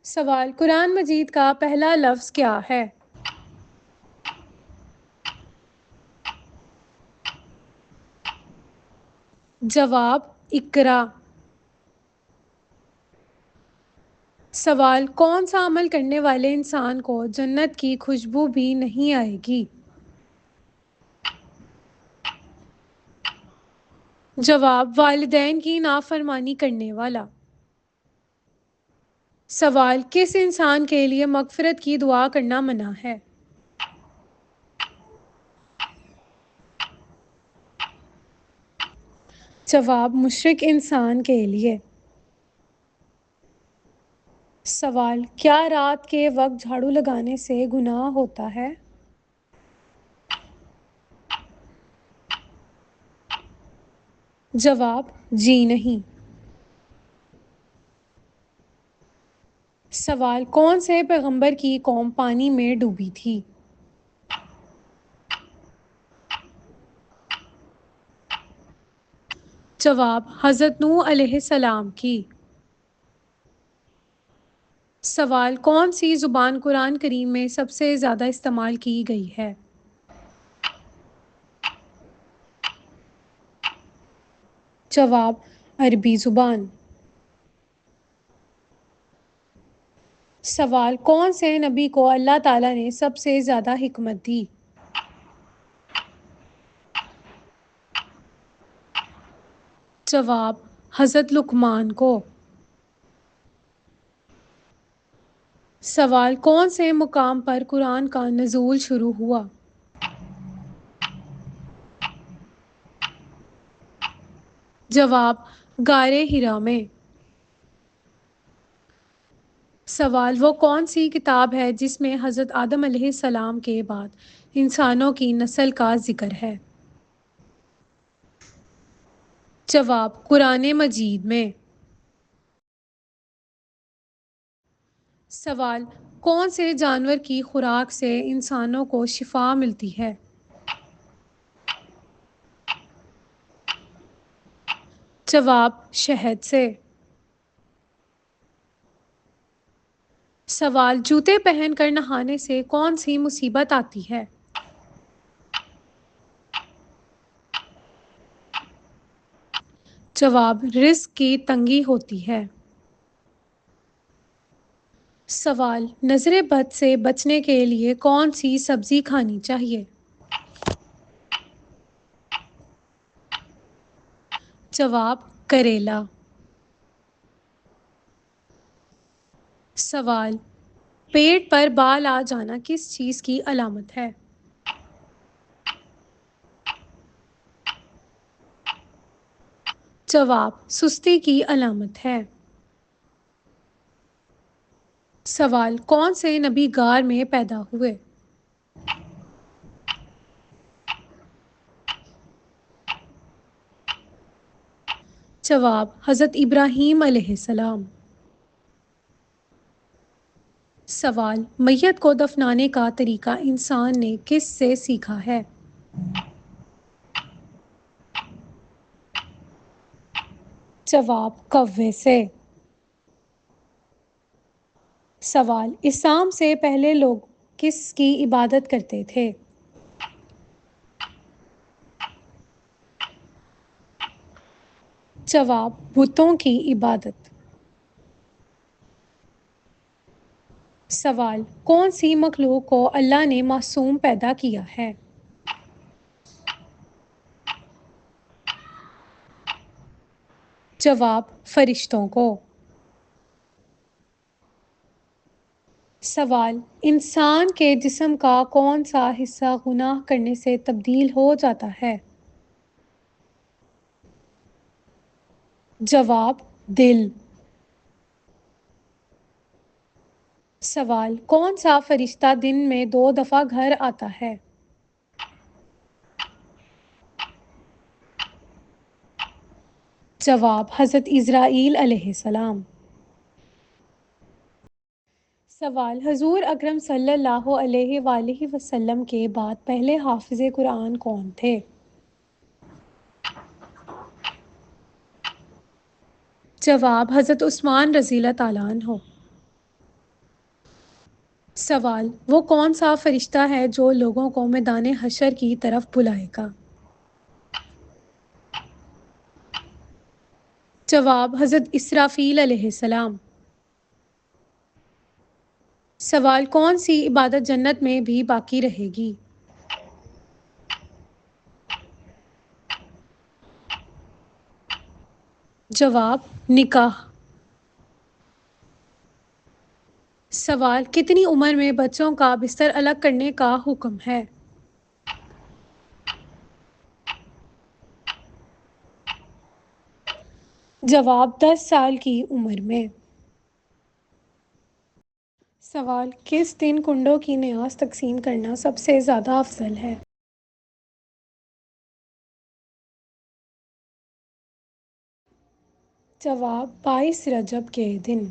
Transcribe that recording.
سوال: قرآن مجید کا پہلا لفظ کیا ہے؟ جواب: اقرا۔ سوال: کون سا عمل کرنے والے انسان کو جنت کی خوشبو بھی نہیں آئے گی؟ جواب: والدین کی نافرمانی کرنے والا۔ سوال: کس انسان کے لیے مغفرت کی دعا کرنا منع ہے؟ جواب: مشرک انسان کے لیے۔ سوال: کیا رات کے وقت جھاڑو لگانے سے گناہ ہوتا ہے؟ جواب: جی نہیں۔ سوال: کون سے پیغمبر کی قوم پانی میں ڈوبی تھی؟ جواب: حضرت نوح علیہ السلام کی۔ سوال: کون سی زبان قرآن کریم میں سب سے زیادہ استعمال کی گئی ہے؟ جواب: عربی زبان۔ سوال: کون سے نبی کو اللہ تعالیٰ نے سب سے زیادہ حکمت دی؟ جواب: حضرت لقمان کو۔ سوال: کون سے مقام پر قرآن کا نزول شروع ہوا؟ جواب: غار حرا میں۔ سوال: وہ کون سی کتاب ہے جس میں حضرت آدم علیہ السلام کے بعد انسانوں کی نسل کا ذکر ہے؟ جواب: قرآن مجید میں۔ سوال: کون سے جانور کی خوراک سے انسانوں کو شفا ملتی ہے؟ جواب: شہد سے۔ سوال: جوتے پہن کر نہانے سے کون سی مصیبت آتی ہے؟ جواب: رزق کی تنگی ہوتی ہے۔ سوال: نظر بد سے بچنے کے لیے کون سی سبزی کھانی چاہیے؟ جواب: کریلا۔ سوال: پیٹ پر بال آ جانا کس چیز کی علامت ہے؟ جواب: سستی کی علامت ہے۔ سوال: کون سے نبی غار میں پیدا ہوئے؟ جواب: حضرت ابراہیم علیہ السلام۔ سوال: میت کو دفنانے کا طریقہ انسان نے کس سے سیکھا ہے؟ جواب: کوے سے۔ سوال: اسلام سے پہلے لوگ کس کی عبادت کرتے تھے؟ جواب: بتوں کی عبادت۔ سوال: کون سی مخلوق کو اللہ نے معصوم پیدا کیا ہے؟ جواب: فرشتوں کو۔ سوال: انسان کے جسم کا کون سا حصہ گناہ کرنے سے تبدیل ہو جاتا ہے؟ جواب: دل۔ سوال: کون سا فرشتہ دن میں 2 دفعہ گھر آتا ہے؟ جواب: حضرت اسرائیل علیہ السلام۔ سوال: حضور اکرم صلی اللہ علیہ وآلہ وسلم کے بعد پہلے حافظ قرآن کون تھے؟ جواب: حضرت عثمان رضی اللہ تعالیٰ عنہ۔ سوال: وہ کون سا فرشتہ ہے جو لوگوں کو میدان حشر کی طرف بلائے گا؟ جواب: حضرت اسرافیل علیہ السلام۔ سوال: کون سی عبادت جنت میں بھی باقی رہے گی؟ جواب: نکاح۔ سوال: کتنی عمر میں بچوں کا بستر الگ کرنے کا حکم ہے؟ جواب: 10 سال کی عمر میں۔ سوال: کس دن کنڈوں کی نیاز تقسیم کرنا سب سے زیادہ افضل ہے؟ جواب: 22 رجب کے دن۔